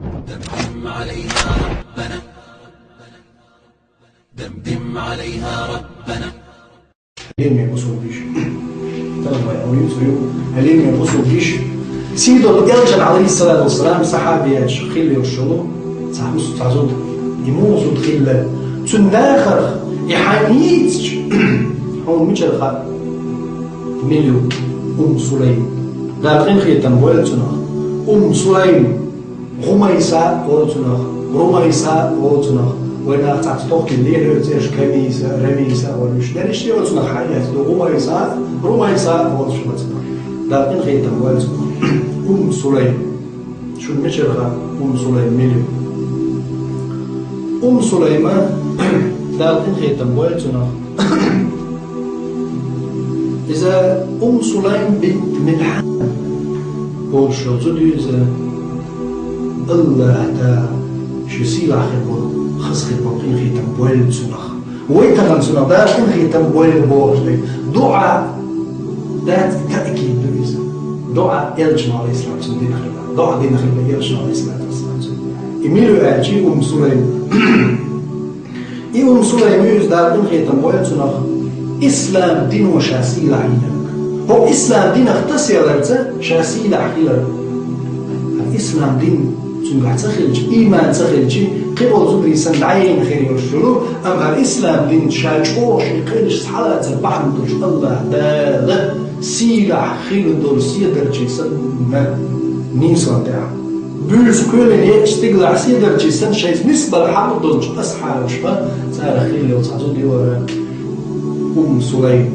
دمدم عليها ربنا، دمدم عليها ربنا. ليه ما يبصوا بيش؟ ترى ما يقولون ليه ما يبصوا بيش؟ سيدو الجلجل عليه الصلاة والسلام صحابي خيل يرشلو صحوس تعزود يموزو خيل تناخر يحانيتش هو ميشل خا ميلو أم سليم داخلين خيتم ولتنا أم سليم غميسة ولتنا رميسة ولتنا وأنا تعتقد الليل يرتاش كميسة رميسة ولوش دارش لي ولتنا حياة غميسة ولتنا داخلين خيتم ولتنا أم سليم شو ميشل خا أم سليم ميلو أم سليمان داخلين خيتم ولتنا إذا أم سليم بنت ملحان هو شو إذا الله تا شو سيلا خيبون خص خيبون في تنبول سنخ ويتنا سنخ داخل في تنبول بورج دعاء ذات تأكيد إذا دعاء يرجع عليه الصلاة والسلام دعاء دين خيبون يرجع عليه الصلاة والسلام إميلو أجي أم سليم أم سليم يوز داخل في تنبول سنخ إسلام دين وشاسيل عينك هو إسلام دين اختصر لك شاسيل عينك الإسلام دين تنقع تخرج إيمان تخرج قبل زبري سند عين خير والشروع أما الإسلام دين شاجوش يقلش صحالة البحر دوش الله دالة سيلع خير دول سيدرجي سنة نيسان دعا بيوز كولين يشتغل سيدرجي سن شايز نسبة لحق دولش أصحى وشفا سار خير وصعدو دي ورا أم سليم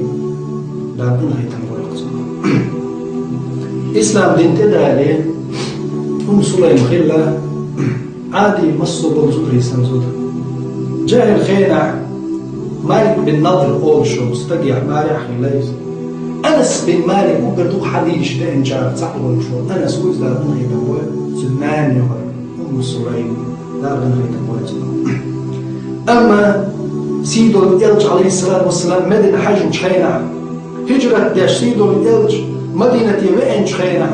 لا بنها يتنبول إسلام دين تدعى ليه أم سليم خلا عادي مصر بالزبري سنزود جاء الخينع مالك بن نضر أول شو استقيع مارح ليس أنس بن مالك وقردوك حديش ده إنجاب تعطوا شو أنس ويز لا بنها يتنبول سنان يهر أم سليم لا بنها يتنبول أما سيدو الإلج عليه الصلاة والسلام مدينة حجم شخينة هجرة داش سيدو الإلج مدينة يبقين شخينة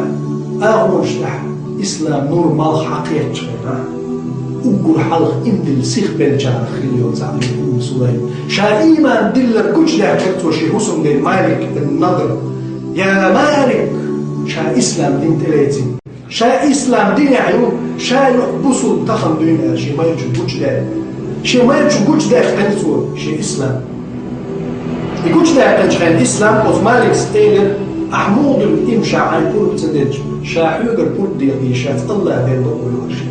أغمش تحت إسلام نور مال حقيقة شخينة أقول حلق إندل سيخ بلجان خليل زعمل أم سليم شا إيمان دلر كوش ده كرتو شي حسن دين مالك النظر يا مالك شا إسلام دين تلاتي شا إسلام دين عيون شا يحبسوا التخم دين شي ما يجب كوش ده شي ما يجب كوش ده خلصوا شي إسلام يكوش ده خلص إسلام وز مالك ستيلر أحمود الإمشى عن كل بتدج شاحوغر بردي غيشات الله بين ضوء الوشي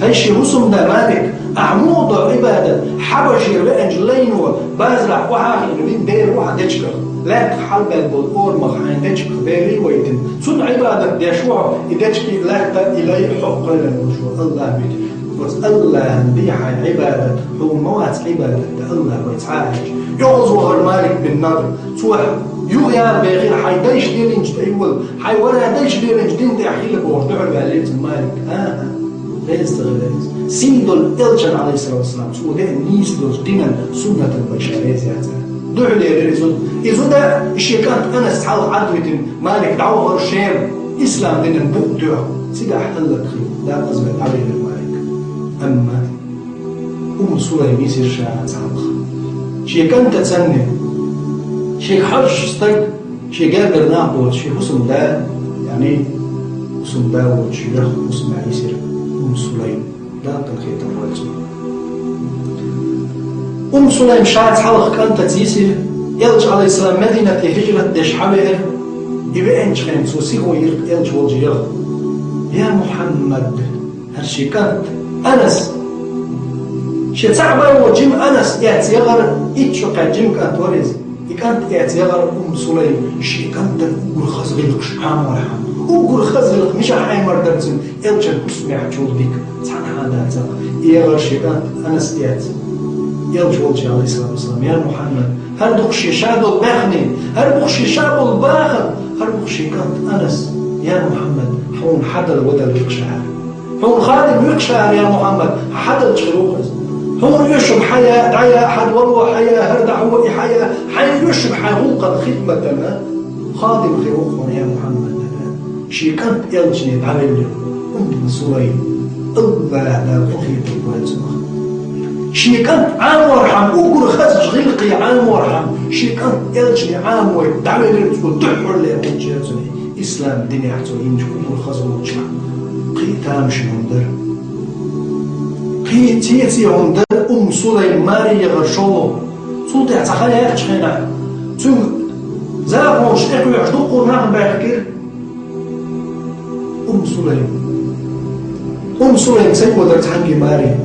هايشي رسم دا مالك أحمود عبادة حبشي ربعنج لينو بازرع وحاقي نبين دير واحد دجكر لاك حلب البلقور مخحين دجكر بيري ويتن سن عبادة ديشوع دجكي لاك دا إلي حق لنوشو الله بيت بس الله نديح عبادة هو موات عبادة دا الله ويتعايش يغزو مالك بالنظر سوح يوغيان بغير حيدايش ديرينج تأيول حي ولا دايش ديرينج دين تأحيل بوردعر بأليت المالك ليس تغليز سيدو الإلجان عليه الصلاة والسلام سوى ده نيس دوش دينا سنة البشرية زيادة دعو لي ريزون إذا ده الشيكات أنا استحال عدوة مالك دعوة غير شير إسلام دين البوء دعو سيدا أحتلك خير لا أزمت عليه المالك أما أم سليم يسير شاعة تعلق شيكان تتسنى شيء حرش استيق شيء قادر نعبود شيء حسن دا يعني حسن داود شيء حسن عيسر أم سليم لا تنخيط الوالد أم سليم شاعت حلق كانت تيسر يلج عليه السلام مدينة هجرة دش حبير يبقى انش خين سوسيقو يلج والجيغ يا محمد هالشي كانت أنس شيء تعبر وجيم أنس يعتيغر إتشوكا جيم كانت ورز كانت اعتيار أم سليم شي كانت أقول خزغلق شحام ورحام أقول خزغلق مش حيمر درسن إلجن أسمع جول بيك تعال هذا تا إيغر شي كانت أنس إعت إلجول جي عليه الصلاة والسلام يا محمد هل دخشي شادو الباخني هل دخشي شادو الباخن هل دخشي كانت أنس يا محمد حون حدا الودل يقشعر حون خادم يقشعر يا محمد حدا الجروخز هو يشرب حياة دعيا أحد والله حياة هردع هو حياة حي يشرب حيغوق الخدمة خادم خيروخون يا محمد شي كانت إلجني بعمل أم سليم الله لا أخيط الوالسمخ شيكانت عام ورحم أقول خزج غلقي عام ورحم شيكانت إلجني عام ويدعوي لرسول تحر لي وجهتني إسلام دنيا عتوين جكم الخزر وجه قيتام شنوندر قيتيتي عندر أم سليم ماري غرشو صوتي اعتخالي أخشينا ثم زاقون شتاكو يعجدوكو نعم باكر أم سليم سيكو درت حنكي ماري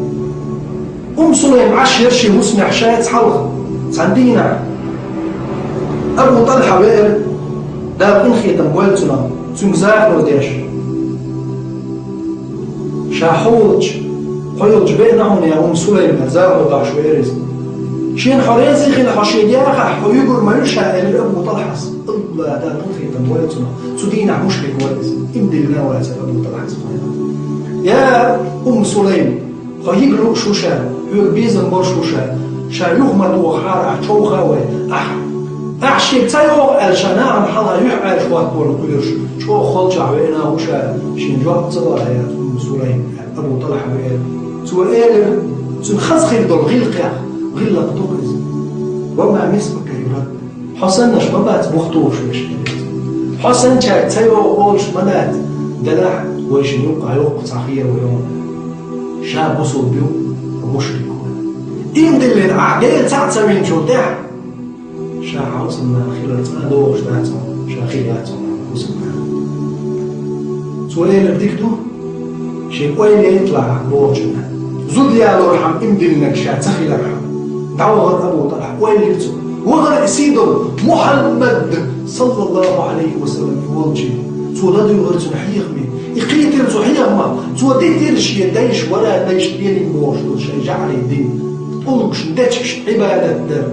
أم سليم عاش يرشي مسمع شايت حلق سندينا أبو طلحة بئر دار إنخي تنبوالتنا ثم زاقون ديش شاحوج حيوج بينهم يا أم سليم زاقون داش ويرز شين حريزي خيل حشيدياخ حيوجر ما يشاء إلى أبو طلحة الله دار إنخي تنبوالتنا سدينا مشكك وارز إمدي لنا واسف أبو طلحة يا أم سليم خيجلو شوشا يربيزن بور شوشا شا يغمد وخار أحشو خاوي أحشي بتايو الشناع محلها يحعى شوات بور القيرش شو خلجع وإنا وشا شين جواب تصدر يا أم سليم أبو طلحة وإيل سؤال سنخزخي دول غلقة غلق دوكز وما مسبك يرد حسن شبابات بختوش ويش حسن شاك تايو أولش منات دلع ويش يوقع يوقع خير ويوم شاب وصل بيو ومشرك إن دل الأعداء تعتمين شو تاع شاع وصلنا خلال دوغش داتهم شاخيلاتهم وصلنا سؤال بديكتو شيء وين يطلع بوجهنا زود لي على رحم إمدلنك شاع تخيل رحم دعوة أبو طلحة وين يكتو وغر سيدو محمد صلى الله عليه وسلم يوجه سولادو يغرز حيغمي يقيتر زحيغما سوديتر شي دايش ولا دايش بيني موش شي جعل الدين طولكش نداتش عبادة در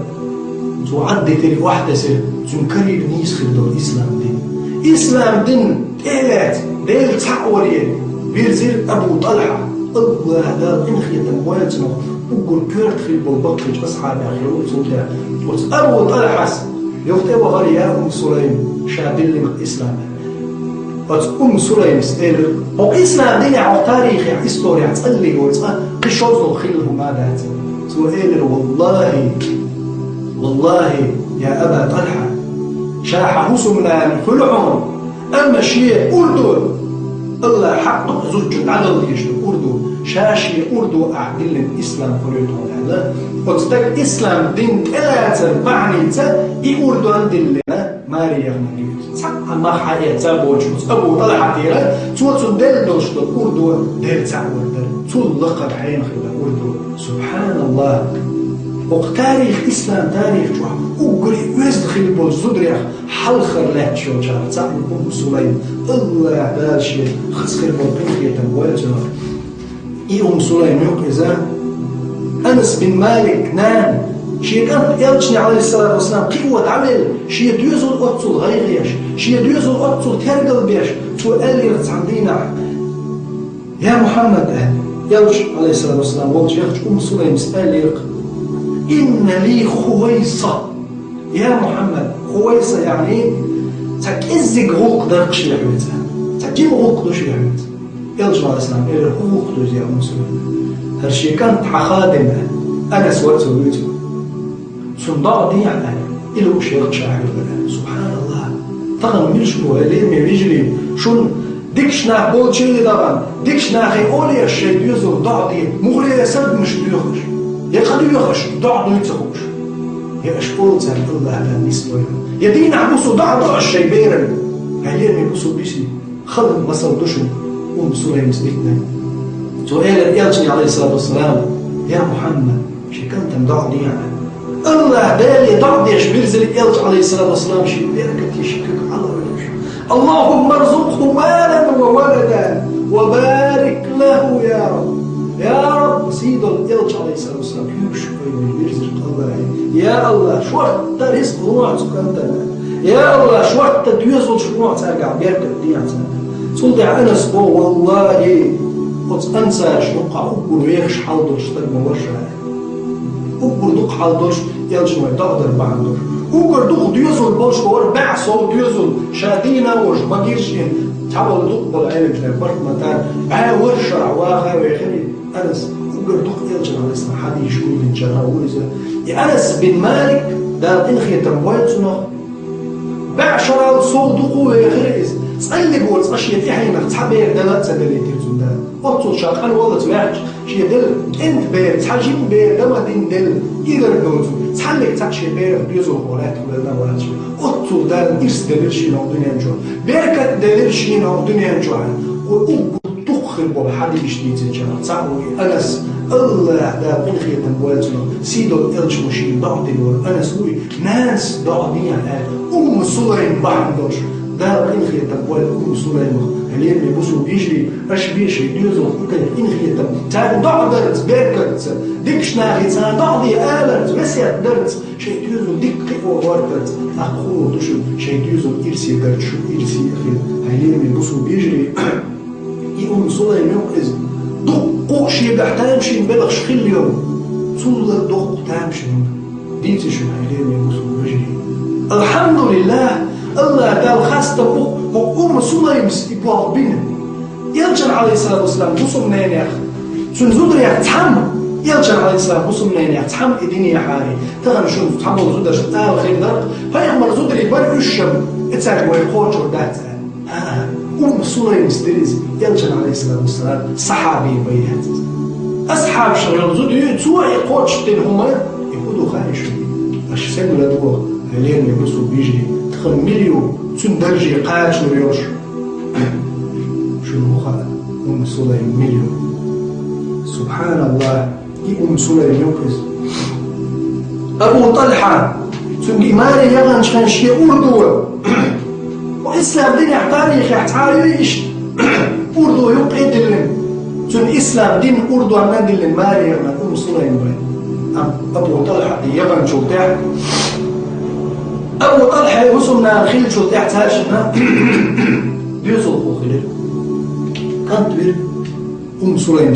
سو عديتر واحدة سر تنكري نيس خلدو إسلام دين إسلام دين تيلات ديل تعوري بيرزير أبو طلحة الله دار إنخي تنواتنا وقل كيرت في البلبطلج أصحابي أخيرون سوتها أبو طلحة يختبى غريا أم سليم شابل لك إسلام أم سليم ستيل أو إسلام دين على تاريخ يعني إستوريا تقلي وتقل قشوزو خيله ماذا سؤال والله يا أبا طلحة شاح حسنا الفلعون أما شيء أردو الله حق زوج عدل يشتو أردو شاشي أردو أعدل الإسلام فريتون هذا وتستك إسلام دين ثلاثة معني تا أردو عندنا ماري يغنيت سق ما حياة تابوج أبو طلحة تيرا توصل دل دوشتو أردو دل تعور دل تول لقب حين خلا أردو سبحان الله وتاريخ إسلام تاريخ شو وقري ويزدخل بالزدريخ حلخر لا شو جاب تعب أم سليم الله داشي خسخر بالقنخية تنواجه أم سليم يقزا أنس بن مالك نام شيء كان يلجني عليه الصلاة والسلام قوة عمل شيء ديوزل أتصل غيريش شيء ديوزل أتصل ترقل بيش سؤال يرتعدينا يا محمد يلج عليه الصلاة والسلام والج يخج أم سليم سأل يرق إن لي خويصة يا محمد خويصة يعني تكزق غوق درقش يحويتها تكيم غوق دوش يحويت يلج عليه السلام إلى غوق دوش يا أم سليم هالشي كانت حخادمة أنا سويت سويته صندوق دي يعني إلى وش يرقش عقل سبحان الله طغن ملشنو اللي بيجري شون ديكش ناخ بول شيء طبعا ديكش ناخي أولي الشيء يزور ضع دي مغري يسد مش بيخش يقدر يخش ضع دي يتخش يا أشكول زي الله على نسبه يا دين عبوسو ضع الشيء بيرن هيرمي بوسو بيسي خلد مصر دشو أم سليم سبيتنا سؤال يلجني عليه الصلاة والسلام يا محمد شكلت مضع دي يعني الله بالي ضعديش بيرزل يلج عليه الصلاة والسلام شيء بيركت يشكك على وجهه اللهم ارزقه مالا وولدا وبارك له يا رب يا رب سيد اليلج عليه الصلاة والسلام يشكي من بيرزل الله يا الله شوات رزق نوع سكنتنا يا الله شوات ديوزل شنوع تاقع بيركت ديعتنا صدع أنس والله قد أنسى شنوقع أقول ويخش حالدوش تقم وشها أقول دوق حالدوش يلجي ما يتقدر بعدوش أقول دوق ديوزل بوش ور بعصو ديوزل شادينا وش بقيرشين تعبوا لدق العلم جدا برد متان ورشع واخر ويخلي أنس وقردوك إلجن على اسم حدي شو من جراوزة أنس بن مالك دار إنخي تنبويتنا بعشرة صودقوا ويخرز صلي قول أشياء إحنا تحبير دلات سدلي تيرزون ده أطول شاقان والله تبعش شيء دل أنت بير تحجين بير دم دين دل إذا ردوت تحلك تحشي بير بيزو خولات ولا ولا شيء أطول دل إرس دليل شيء نوع دنيا نجوا بيركت دليل شيء نوع دنيا نجوا وتخرب بحد يشتيت الجنة تعوي أنس الله ده من خير تنبوالتنا سيدو إلش مشي بعض الور أنس وي ناس بعضيا أم سليم بعندوش ده من خير تنبوال أم سليم هلين بيبصوا بيجري أش بيشي ديوزو ممكن إن خير تنبوال ضعدرت بيركت ديكش ناخي تان ضعدي آلرت وسيا درت شيء ديوزو ديك وورتت أخو دوشو شيء ديوزو إرسي درت شو إرسي أخير هلين بيبصوا بيجري أم سليم يوقز دق شيء بحتامشي نبلغ شخي اليوم صولة دق تامشي ديتي شو هيلين يبوسوا بجري الحمد لله الله قال خاصة أم سليم يبوغ بينا يلجن عليه الصلاة والسلام بوسو منين يا أخي سنزودر يحتحم يلجن عليه الصلاة بوسو منين يحتحم إديني يا حاري تغن شو تحمل زودر شتال خير درق فيعمل زودر يبرق الشم اتساك ويقوش ودات أم سليم ستريز يلجن عليه الصلاة والسلام صحابي بيات أصحاب شغل زود يتسوى يقوش تنهما يقودوا خايش أش سنو لدوه هلين يبسوا بيجري تخل مليون تندرجي قاش نريوش شنو خال أم سليم مليون سبحان الله أم سليم يوكس أبو طلحة تنجي مالي يغن شخنشي أردوه وإسلام دين تاريخ يحتاريش أردو يقعد لهم تون إسلام دين أردو عمان دين مالي يغن أم سليم أبو طلحة يغن شو تحت أبو طلحة يوصلنا الخيل شو تحت هاشنا بيوصل أبو خليل كانت بير أم سليم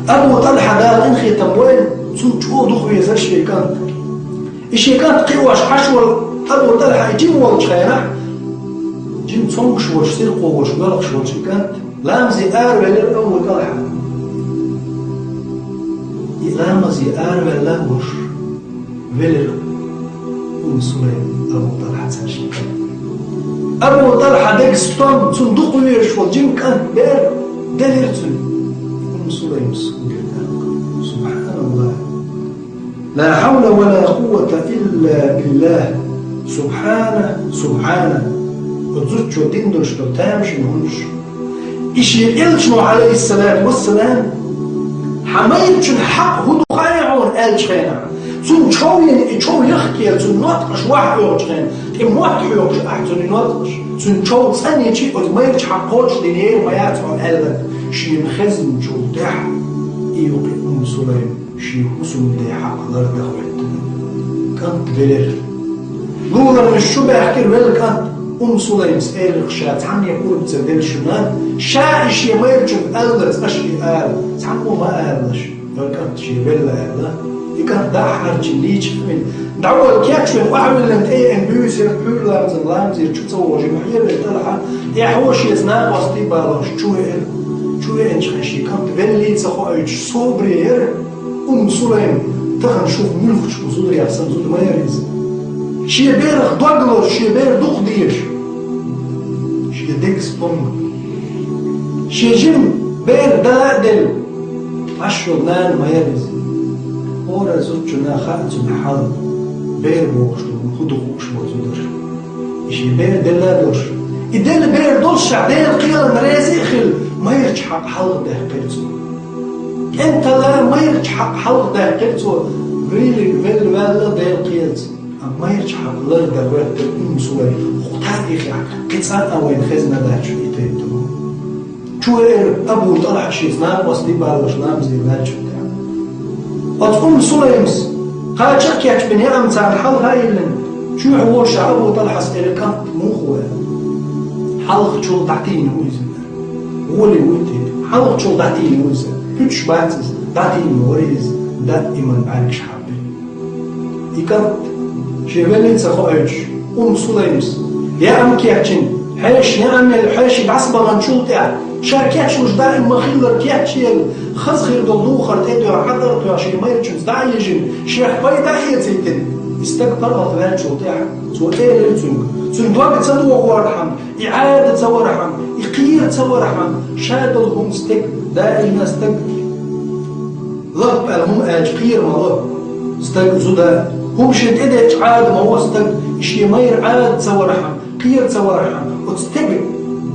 أبو طلحة قال إنخي تموين تون شو دخوي يزرش كانت إشي كانت قوش حشور أبو طلحة يجيب والش خيرا جيم تصنقش وش سرقو وش بلقش وش كانت لامزي آر أبو طلحة لامزي آر وش فيلر أم سليم أبو طلحة تاشي أبو طلحة ديك ستون صندوق ويرش والجيم كانت بير دليرتن أم سليم سبحان الله لا حول ولا قوة إلا بالله سبحانه وتزوجوا دين درشتو تامشي نهنش إشي إلشنو عليه الصلاة والسلام حمايتشن حق هدو خايعون إلش خينا سن شو يخكي سن نطقش واحد يوجخين تم واحد يوجش أحسن ينطقش سن شو ثانية شيء وتميرش حقوش دينيه وياتعو الألبن شي مخزن شو دح إيوقي أم سليم شي حسن دي حق لرد أخوات كانت بلر لولا من الشبه أحكي ويل كانت أم سليم سأل الخشاة تعني يقول بتسدل شنان شائش يميرجو ألبت أشي آل تعني ما آلش كانت شي بلا آل كانت داحر جليج من دعوة الكياتش من واحد اللي انتهي ان بيوسي بحول لامزن لامزي تشوفوا وجه محير بيطلعها يحوش يزناق وسطي بالاش شو انش خشي كانت بلي تسخو ايش صبرير أم سليم تخن شوف ملفش بزود يحسن زود ما يريز شي بيرخ ضغلر شي بير دق ديش شي ديكس بوم شي جيم بير دادل عشر نان ما يريز ورا زوجنا خاتم حال بير بوش خدو بوش وزودر شي بير دلادوش يدل بير دولش عديل قيل مرازي خل ما يرجع حق حلق ده قرتو انت لا ما يرجع حق حلق ده قرتو فيل ولا ده قيلت ما يرجع حق لر ده وقت أم سليم تاريخ قصة أوين خزنة ده شو يتيتو شو أبو طلحة شي سناب وصلي بالوش نام زي ده شو أم سليم قال شكيت بني أمتع الحلق هاي اللي شو هو شعبه طلحة سأل كانت مو خوه حلق شو تعطيني هو اللي ويتي حلق شو تعطيني ويزن كنتش باتز تعطيني وريز دائما بعرك شحابي يكرت شبالين سخوئج سليم يا أم كيحجن حيش نعمل حيش بعصبة منشوط يعني شاكيتش مش دائما مخيلر كيتشيل خزخير دلوخر تيدو عذر تو شي ميرچنز دايجن شيخ باي دايتين استكبر أطلال شوطيح سو إيل تون دوغ تصدو ورحم إعادة تصورحم إقير تصورحم شادلهم استك دائما استك لب الهم أجقير ما لب استك زودا هم شد إدت عاد ما هو استك شي مير عاد تصورحم قير تصورحم وتستك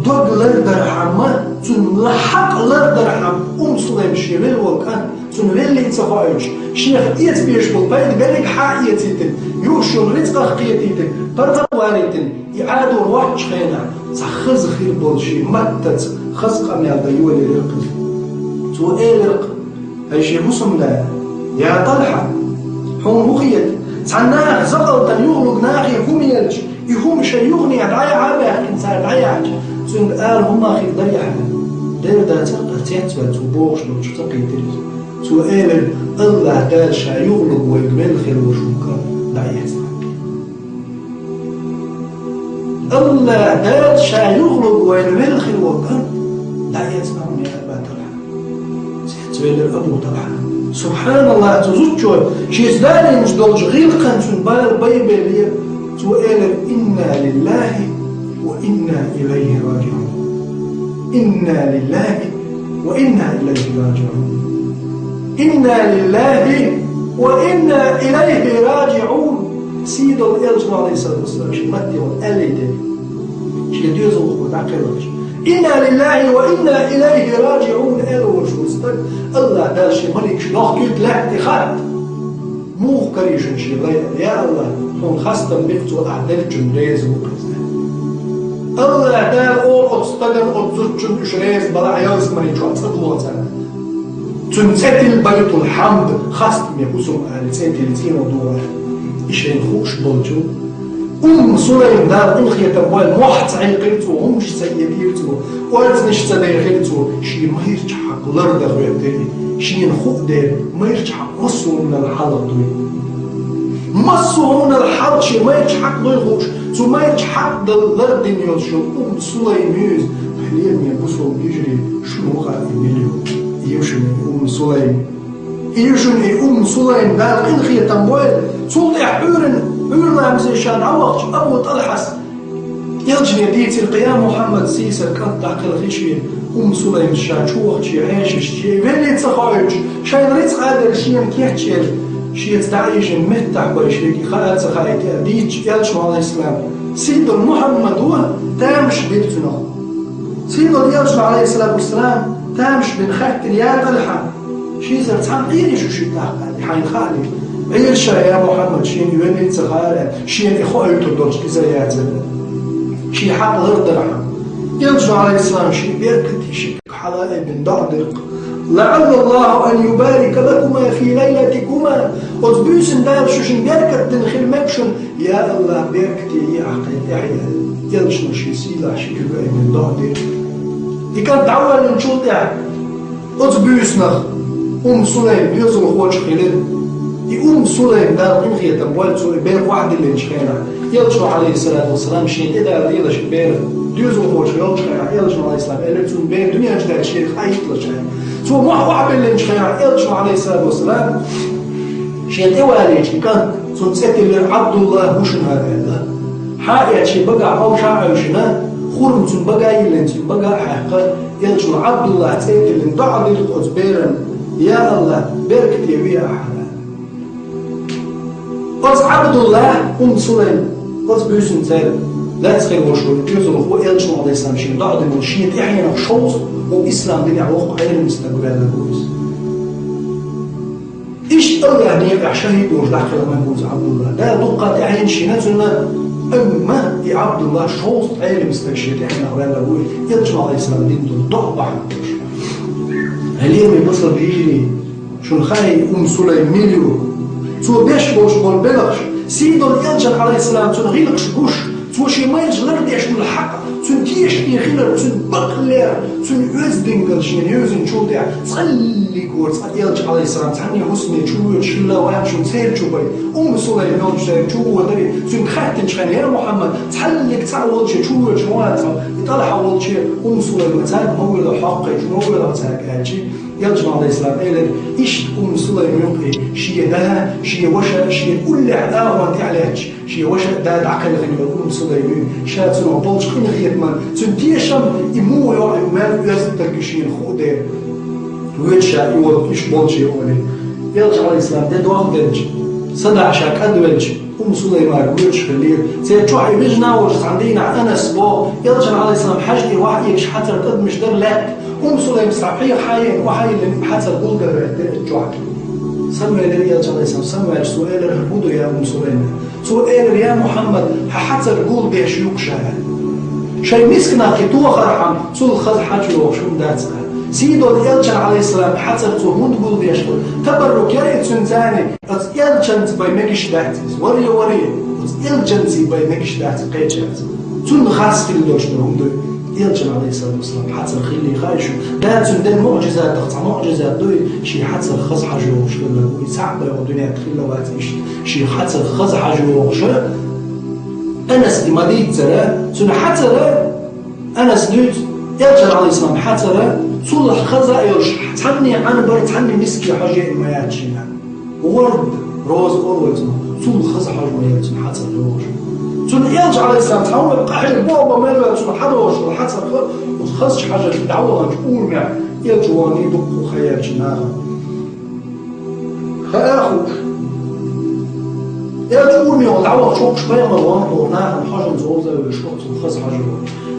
دوغ لردرحم ما تون لحق لردرحم سليم شيريل وكان تون ويلي تصفايش شيخ إيت بيش بالبايد بالك حايتيتن يوشون رزق خيتيتن برتواريتن يعادوا روح شخينا تخز خير بولشي متت خزق أميال ديولي لرقل تو إيه لرقل هاي شي مسلم لا يا طلحة حون مخيت تعناخ زقل تن يغلق ناخي هم يلج يهم شي يغني عدعي عابه إنسان عدعي عج تون قال هم أخي ضيحة دير دا تقر تيتبا تبوغش لو تقي دريس تو إيه الله دال شا يغلق ويقبل خير وشوكا دعيت الله دال شا يغلق ويقبل خير وكان دعيت معهم يا أبا طلحة سيتويل أبو طلحة سبحان الله تزوجوا شيء زداني مش دولج غير قنسون بايبالية سؤال إنا لله وإنا إليه راجعون إنا لله وإنا إليه راجعون إنا لله وإنا إليه راجعون سيد الإلجم عليه الصلاة والسلام شيء مدي والأليدي شيء ديوزو وتعقلش إنا لله وإنا إليه راجعون ألو وشوستك الله دال شي ملك شلوخ كيت لحتي خط مو كريشن شي يا الله هون خاصة بيفتو أعدل جمريز وقزة الله دال أول أتستقن أتزوجن إشريز بلا عياز مريجو أتصدلو أتانا تنتتل بيت الحمد خاصة ميكوسم أهل تنتلتين ودوار إشين خوش بلجو سليم دار إنخي تبوال موحت عيقيتو همش سيبيرتو وارتنش تدايخيتو شي ما يرجحق لرد غيرتي شي نخوق دير ما يرجحق مصو من الحلق دوي مصو من الحلق شي ما يرجحق دويغوش تو ما يرجحق لرد يوشو سليم يوز حليل ميبوسو بيجري شنو خا إميليو يوشن سليم يوشن سليم دار إنخي تبوال سلطي حورن عورنا مزيشان عوقش أبو طلحس يلجني ديتي القيام محمد سيسر كانت تعقل خيشي سليم الشان شو وقت شي عيش شي فيلي تخايج شاين ريت قادر شي كيحتشيل شي تعيش متح بشيكي خالت خايتي ديتش يلجو عليه السلام سيد محمد هو تامش بيتنا سيد يلجو عليه الصلاة والسلام تامش بن خيت يا طلحة شي زرت عن شو شي تاخد حين خالي عيش يا محمد شين يوني تخيل شين إخوة تدرج كزيات شي حق غير درهم يرجع عليه السلام شي بيركت شي حلال بن دردق لعل الله أن يبارك لكما في ليلتكما وتبيسن دار شوشن بيركت دنخل مكشن يا الله بيركتي يا عقيد يحيى يرجع شي سيلا شي بن دردق يكاد تعول نشوط يعني وتبيسنخ سليم يوصل خوش خلال سليم دار إنخي تبوال بين واحد اللي نشخينا يلجو عليه الصلاة والسلام شين إذا ريضا شبير ديوزو خوش يلجخينا يلجو عليه السلام إلتون بين دنيا جدال شيخ حيث لشين سوى واحد اللي نشخينا يلجو عليه الصلاة والسلام شين إواليش كان تنسكل عبد الله وشن هذا الله حائط شي بقى أو شاعر شنا خورم تن بقى يلين تن بقى حقا يلجو عبد الله تسكل ضعب القدس بيرن يا الله بيركتي ويا أحد قص عبد الله سليم قص بيسن زاد لا تخيل وشو يوزن هو إلشون عليه السلام شيء ضعد المشيت إحيانا شوز وإسلام دنيا وقع غير المستقبل للجوز إيش الله يعني يبقى شهيد وش داخل ما يقول عبد الله لا دقة عين شيناتنا أما يا عبد الله شوز غير المستقبل إحنا غير للجوز إلشون عليه السلام دين دول ضعبة هل يوم يبصر بيجري شو خاي سليم مليون تو بيش بوش بول بلغش سيدو الإنجل عليه السلام تو نغيلقش بوش شي ما يجلر ديش من الحق تنتيش يخيل تنبقلر تنوزدنقل شي يوزن شو ديع تصلي قول يلج عليه السلام تعني حسني شو شلا واحد شو سير شو باي سليم يلج شو دري تنخاتن شخان يا محمد تحلك تعود شي شو جوات يطلع حول شي سليم تاع مولد حق مولد تاع هادشي يلج عليه السلام قال ايش سليم يبقي شي ده شي وشا شي كل عداوه تاع علاج شي وشا ده عقل غني سليم شاتو بولش خن خيتمان تنتيشم يمو ما يزتك شي خوده ويتشا يوض ايش بولشي اولي يلج عليه السلام ده دوام دج صدع شاك ادوج سليمان ويتش خليه سيتروح يبجنا وش عندنا انس بو يلج عليه السلام حاجتي واحد يكش حتى قد مش در لا سليم صحيح حي وحي اللي حتى قول ده جوعك سمع لي يلج عليه السلام سمع السؤال الهبودو يا سليمان سؤال يا محمد حتى قول ده شيوخ شيء مسكنا كتوه خرحم سول خذ حاجه شو دات سيدو يلجن عليه السلام حتى تهون قول بيشتغل تبرك يا تنزاني يلجن باي ماكش دات وري يلجن زي باي ماكش دات قيجات تون خاص في اللوش نهم دو يلجن عليه الصلاه والسلام حتى خلي خايشو دات تندن معجزات تقطع معجزات دو شي حتى خذ حاجه وشغل ويصعب الدنيا تخلى واتش شي حتى خذ حاجه وشغل أنس دي مديد ترى سن حتى أنس نيت يرجع عليه السلام حتى صلح خزائر تعني أنا بري تعني مسكي حاجة ما ياتشينا ورد روز أولويز صلح خزائر حاجة ما ياتشينا حتى روز سن يرجع عليه السلام تحول قحيل بابا ما له سن حدوش حتى خزش حاجة دعوة تقول مع يرجعوني دقوا خياتنا خاخوش يقولني والعوض شوك شوية مروان ورناها الحاجة نزوزة ويشوك تنخص حاجة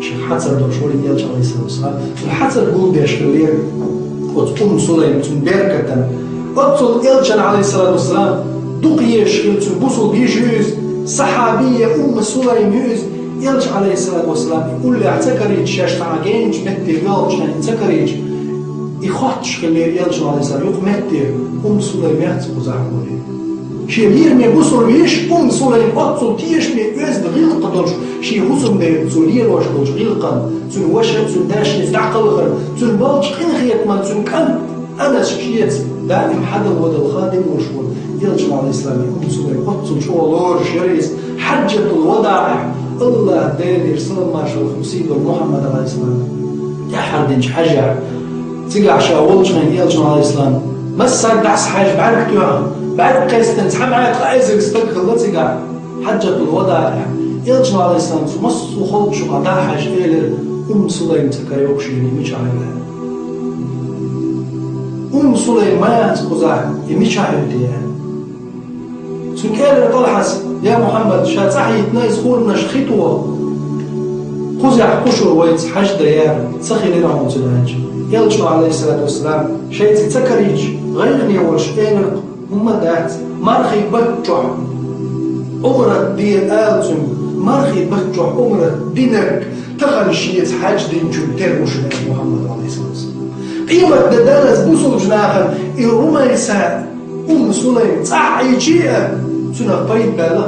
شي حتى لو شوري يلج عليه الصلاة والسلام حتى تقول بيش الليل وتقوم سليم تنبركة قلت يلج عليه الصلاة والسلام دقيش تنبوصل بيجوز صحابية سليم يوز يلج عليه الصلاة والسلام يقول لي اعتكريج شاش تعاقينج متي يلج اعتكريج يخطش خلي يلج عليه الصلاة يوق متي سليم يحتق زعمولي شي يرمي بوصل بيش سليم قطل تيش مي يوز بغيل قدرش شي حسن بي تولير واش قلش غيل قن تون واش تون داش نفتعقل غير تون بالش قين خيط ما تون كم أنا شكيت دائم حدا ود الخادم وشول يرجع على الإسلام سليم قطل شو الله شريس حجة الوداع الله داير صلى الله عليه وسلم محمد عليه السلام يا حردنش حجر تقع شاولش من يرجع على الإسلام مسا دعس حاج بعرف توها بعد قيستن تحمعك عايزك استقل تقع حجة الوداع يرجع على الإسلام مص وخلق شو قطع حاج إلى سليم تكايوك شيني مش عليها سليم ما تقزع مش عليها سنكال طلحس يا محمد شاتحي تنايز خورنا شخيطوه قزع قشر ويت حاج ديار سخي لنا ومتناج يرجع عليه الصلاة والسلام شيء تتكريج غيرني والشيء هم دات مرخي بجع أمرت دي آلتم مرخي بجع أمرت دينك تخل شيء حاج دين جمتين وشناك محمد عليه الصلاة والسلام قيمة دالس بوصل جناخا الرميساء سليم تعي جيئة سنة بيت بالغ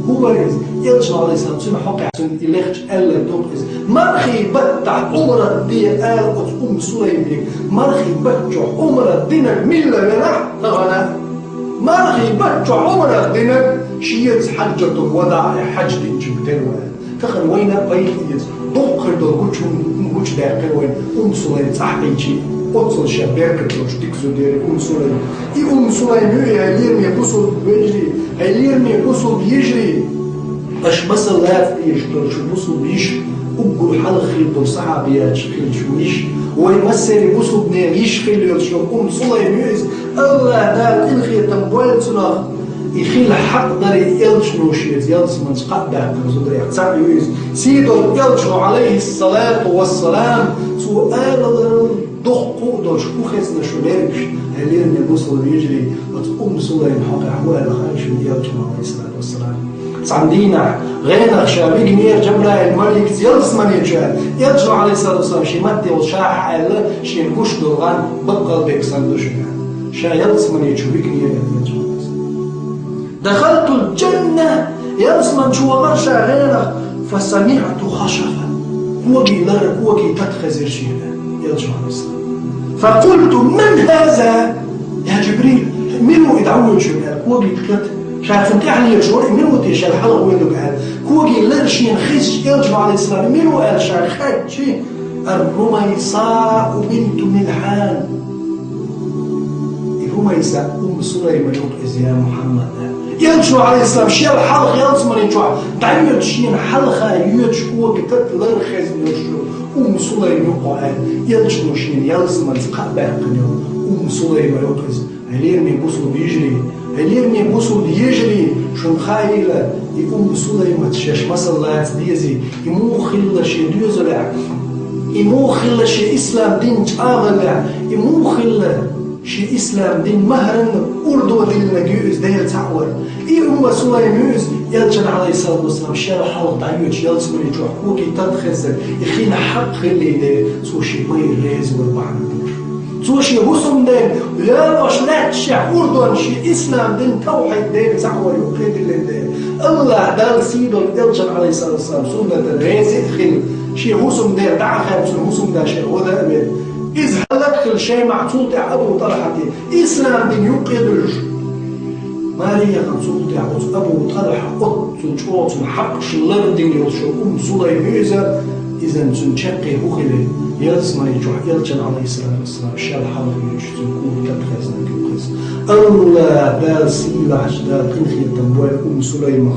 هو رئيس يرجع عليه السلام سنة حقع سنة إليخش ألا دوقز مرخي بتع أمرت دي آل سليم بيك مرخي بتع أمرت دينك ملة ينح تغنى مرخي بتع أمرت دينك شيئت حجة الوداع حج دين جمتين وين تخل وين بيت إيز دقر دول قوش داقر وين سليم تعي جيئة قصل شبابك لوش تكسو ديري سليم سليم هيليرمي بوصل بيجري هيليرمي بوصل بيجري اش مثل لا يشتغل شو بوصل بيش وقول حلقي دول صحابيات شكل شويش ويمثل بوصل بنير يشخيل شو سليم يوز الله دار الخي تنبويل تناخ يخيل حق داري يلشنو شيز يلسمن قدع كنزدري احتاج يوز سيدو يلشنو عليه الصلاة والسلام سؤال دقوا دوش كوخسنا شلاركش هلين يبوصل يجري سليم حقع هو الخارج يلشنو عليه الصلاة والسلام صندينا غينا شابيك مير جبرائيل الملك يلسمن يلشنو عليه الصلاة والسلام شي متي وشاح على شي نكوش دولغان بقى بيك سندوشنا شا يلسمن يشوفيك مير دخلت الجنة يلسمن شو غرشا غيرك فسمعت خشفا كوكي لر كوكي تتخزر شيئا يرجع عليه السلام. فقلت من هذا يا جبريل؟ منو يدعوه شيئا كوكي تلت شايف يعني يرجع منو تيشال حلق وينو قال كوكي لر شيئا خيش يرجع عليه السلام منو قال شايف شيء الرميصاء بنت ملحان. الرميصاء أم سليم يوقز يا محمد يلجو عليه السلام شيء الحلق يلزم يجوع تعيد شيء حلقة يجو بتت لرخز يجو أم سليم يقع يلجو شيء يلزم تقبل قنيو أم سليم يوقز هلين من بوصل بيجري هلين من بوصل يجري شو خايلة أم سليم تشاش مسلات ديزي يموخل شيء ديزلع يموخل شيء إسلام دين تاغلع يموخل شيء إسلام دين مهرن أردو دين نجوز دير تعور أم سليم يلجن عليه الصلاة والسلام شال حال تعيش يلزم يجوع كوكي تدخل يخين حق اللي ده سوشي بير ريز والبعمر سوشي هسم دين لا مش لا تشع أردو شيء إسلام دين توحيد دين تعور يقيد اللي ده الله دال سيدو يلجن عليه الصلاة والسلام سنة الريز يدخل شيء هسم دين دعا خامس هسم ده شيء وده أمير إذا هلك شيء معطوط يا أبو طلحة إسلام دين يقيد ماريا خمسون تعوز أبو طلحة أطل شوط حقش الأرضين يوشو أم سليم إذا تنشقي بخلي يلزم يلجن عليه الصلاة والسلام شال حرف يجتنكون تبخزنا كبخز الله دال سيلة عجدال تنخي التنبوي أم سليم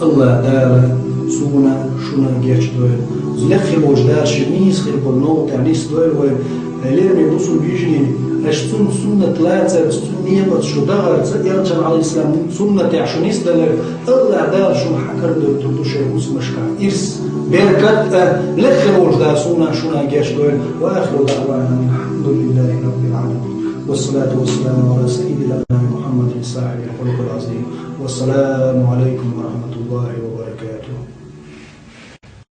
الله دال سونا شونا جيش دويل زلخي بوجدال شميس خير بالنوط يعني سدويل وليرمي بوصل بيجري أشتون سنة ثلاثة أشتون نيمة شو دغر يرجع على الإسلام سنة عشان يسدل الله دار شو حكر دو شيء اسمه شكا إرس بركات لخر وجدا سنة شونا جيش دوين وآخر دعوانا الحمد لله رب العالمين والصلاة والسلام على سيدنا محمد صاحب الخلق العظيم والسلام عليكم ورحمة الله وبركاته.